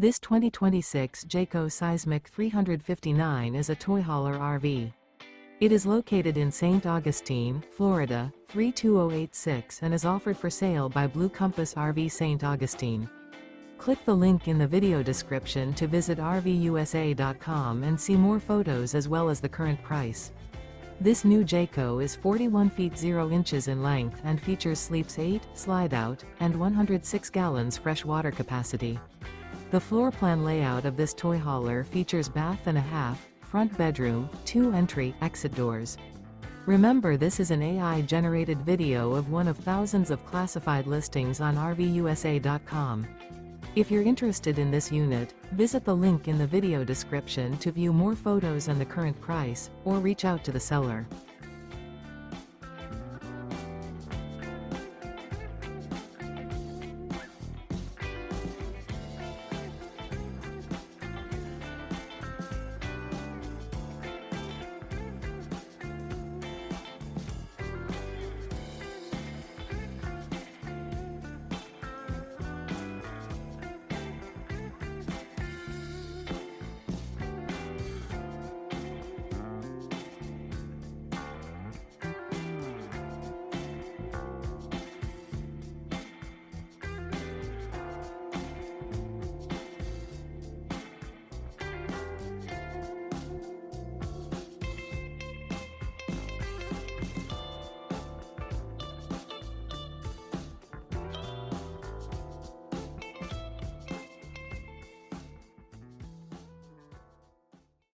This 2026 Jayco Seismic 359 is a toy hauler RV. It is located in St. Augustine, Florida, 32086 and is offered for sale by Blue Compass RV St. Augustine. Click the link in the video description to visit RVUSA.com and see more photos as well as the current price. This new Jayco is 41 feet 0 inches in length and features sleeps 8, slide-out, and 106 gallons fresh water capacity. The floor plan layout of this toy hauler features bath and a half, front bedroom, 2 entry/exit doors. Remember, this is an AI-generated video of one of thousands of classified listings on RVUSA.com. If you're interested in this unit, visit the link in the video description to view more photos and the current price, or reach out to the seller.